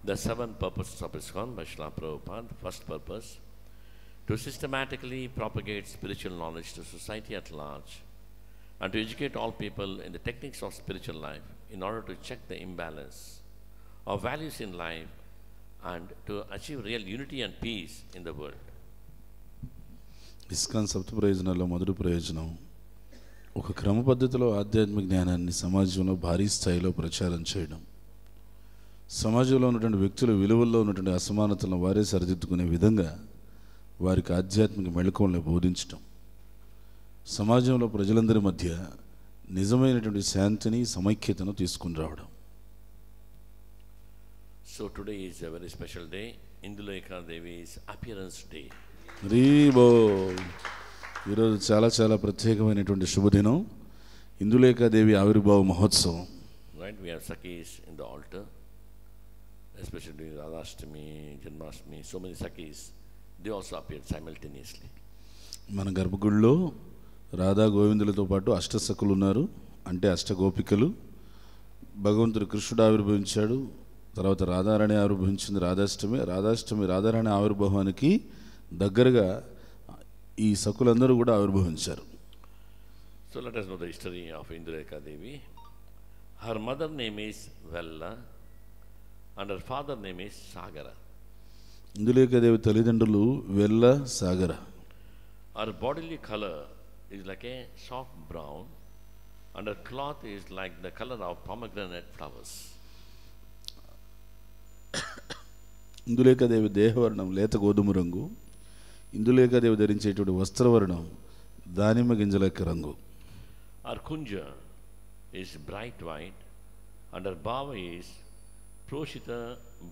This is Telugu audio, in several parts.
The seven purposes of ISKCON by Srila Prabhupada. First purpose, to systematically propagate spiritual knowledge to society at large and to educate all people in the techniques of spiritual life in order to check the imbalance of values in life and to achieve real unity and peace in the world. ISKCON సప్త ప్రయోజనాల్లో మొదటి ప్రయోజనం ఒక క్రమ పద్ధతిలో ఆధ్యాత్మిక జ్ఞానాన్ని సమాజంలో భారీ స్థాయిలో ప్రచారం చేయడం, సమాజంలో ఉన్నటువంటి వ్యక్తుల విలువల్లో ఉన్నటువంటి అసమానతలను వారే సరిదిద్దుకునే విధంగా వారికి ఆధ్యాత్మిక మెళకువలను బోధించటం, సమాజంలో ప్రజలందరి మధ్య నిజమైనటువంటి శాంతిని సమైక్యతను తీసుకుని రావడం. So today is a very special day, Indulekha Devi's appearance day. ఈరోజు చాలా చాలా ప్రత్యేకమైనటువంటి శుభదినం, ఇందులేఖాదేవి ఆవిర్భావ మహోత్సవం. Right, we have Sakhis in the altar, especially during Radhashtami, Janmashtami, so many Sakhis, they also appeared simultaneously. మన గర్భగుడిలో రాధా గోవిందులతో పాటు అష్టసఖులు ఉన్నారు, అంటే అష్టగోపికలు. భగవంతుడు కృష్ణుడు ఆవిర్భవించాడు, తర్వాత రాధారాణి ఆవిర్భవించింది రాధాష్టమి రాధారాణి ఆవిర్భావానికి దగ్గరగా ఈ సఖులందరూ కూడా ఆవిర్భవించారు. So let us know the history of Indulekha Devi. Her mother name is Vella and her father name is Sagara. ఇందులేఖాదేవి తల్లిదండ్రులు వెల్ల, సాగర. Her bodily color is like a soft brown and her cloth is like the color of pomegranate flowers. ఇందులేఖాదేవి దేహవర్ణం లేత గోధుమ రంగు, ఇందులేఖాదేవి ధరించేటువంటి వస్త్రవర్ణం దానిమ్మ గింజల యొక్క రంగు. Her kunja is bright white and her bhava is Proshita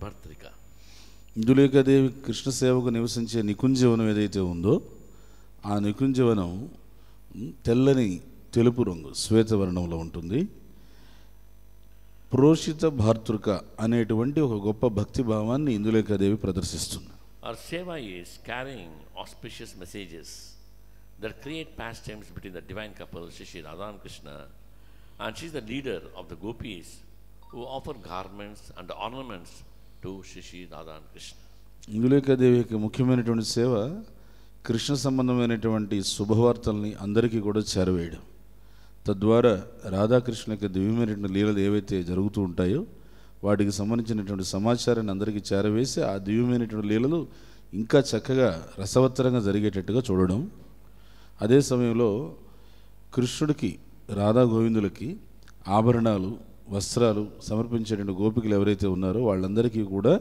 Bhartrika. ఇందులేఖాదేవి Krishna సేవకు నివసించే నికుంజవనం ఏదైతే ఉందో ఆ నికుంజవనం తెల్లని తెలుపు రంగు శ్వేతవర్ణంలో ఉంటుంది. ప్రోషిత భార్తృక అనేటువంటి ఒక గొప్ప భక్తి భావాన్ని ఇందులేఖాదేవి ప్రదర్శిస్తుంది. Our seva is carrying auspicious messages that create pastimes between the divine couple Shri Radha and Krishna, and she is the leader of the gopis who offer garments and ornaments to Shri Radha and Krishna. ఇందులేఖాదేవి యొక్క ముఖ్యమైనటువంటి సేవ కృష్ణ సంబంధమైనటువంటి శుభవార్తల్ని అందరికీ కూడా చేరవేయడం, తద్వారా రాధాకృష్ణ యొక్క దివ్యమైనటువంటి లీలలు ఏవైతే జరుగుతూ ఉంటాయో వాటికి సంబంధించినటువంటి సమాచారాన్ని అందరికీ చేరవేసి ఆ దివ్యమైనటువంటి లీలలు ఇంకా చక్కగా రసవత్తరంగా జరిగేటట్టుగా చూడడం. అదే సమయంలో కృష్ణుడికి రాధా గోవిందులకి ఆభరణాలు, వస్త్రాలు సమర్పించేటువంటి గోపికలు ఎవరైతే ఉన్నారో వాళ్ళందరికీ కూడా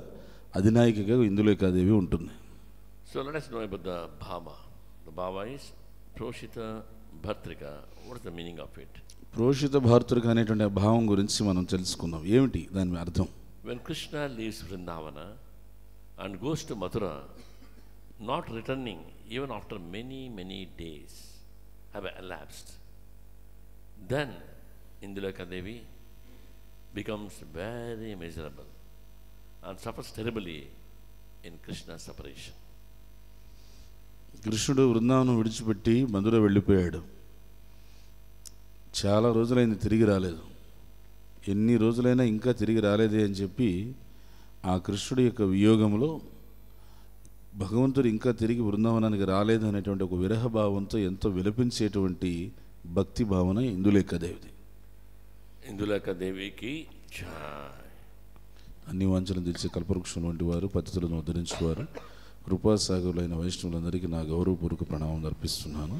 అధినాయికగా ఇందులేఖాదేవి ఉంటుంది. So let us know about the bhava. The bhava is Proshita Bhartrika. What is the meaning of it? ప్రోషిత భార్తృక అనేటువంటి ఆ భావం గురించి మనం తెలుసుకుందాం. ఏమిటి దాని అర్థం? When Krishna leaves Vrindavana and goes to Mathura, not returning even after many days have elapsed, then Indulekha Devi becomes very miserable and suffers terribly in Krishna's separation. కృష్ణుడు బృందావనం విడిచిపెట్టి మధుర వెళ్ళిపోయాడు. చాలా రోజులైంది తిరిగి రాలేదు. ఎన్ని రోజులైనా ఇంకా తిరిగి రాలేదే అని చెప్పి ఆ కృష్ణుడి యొక్క వియోగంలో భగవంతుడు ఇంకా తిరిగి బృందావనానికి రాలేదు అనేటువంటి ఒక విరహభావంతో ఎంతో విలపించేటువంటి భక్తి భావన ఇందులేఖాదేవిది. Indulekha Deviకి జై. అన్ని వాంఛలను తీర్చే కల్పవృక్షం వంటి వారు, పతితులను ఉద్ధరించేవారు, కృపాసాగరులైన వైష్ణవులందరికీ నా గౌరవపూర్వక ప్రణామం అర్పిస్తున్నాను.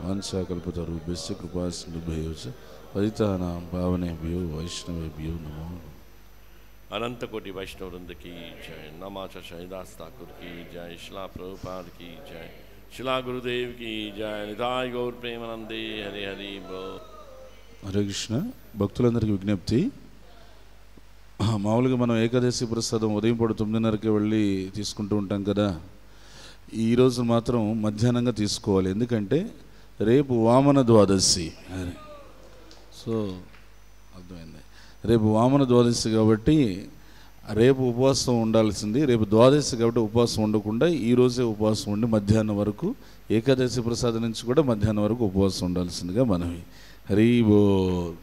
వాంఛా కల్పతరుభ్యశ్చ కృపాసింధుభ్యశ్చ పతితానాం పావనేభ్యో వైష్ణవేభ్యో నమో. अनंत कोटि वैष्णव वृंद की जय. नमाचा शहीदास ठाकुर की जय. शिला प्रभुपाद की जय. शिला गुरुदेव की जय. निताय गौर प्रेमानंदे. हरे हरि बोल. హరే కృష్ణ. భక్తులందరికీ విజ్ఞప్తి, మామూలుగా మనం ఏకాదశి ప్రసాదం ఉదయం పూట 9:30కి వెళ్ళి తీసుకుంటూ ఉంటాం కదా, ఈరోజు మాత్రం మధ్యాహ్నంగా తీసుకోవాలి. ఎందుకంటే రేపు వామన ద్వాదశి. సో అర్థమైంది, రేపు వామన ద్వాదశి కాబట్టి రేపు ఉపవాసం ఉండాల్సింది. రేపు ద్వాదశి కాబట్టి ఉపవాసం ఉండకుండా ఈరోజే ఉపవాసం ఉండి మధ్యాహ్నం వరకు, ఏకాదశి ప్రసాదం నుంచి కూడా మధ్యాహ్నం వరకు ఉపవాసం ఉండాల్సిందిగా మనవి. హరి బోల్.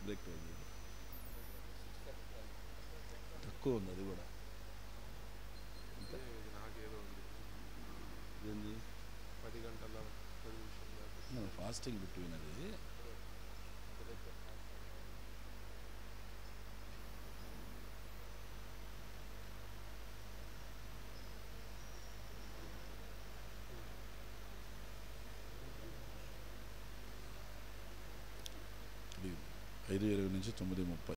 బ్రేక్ తక్కువ ఉంది అది కూడా. నాకేదో ఉంది ఏంది 10 గంటల 10 నిమిషాలు ఫాస్టింగ్ బిట్వీన్ అది. ఇది 5:20 నుంచి 9:30.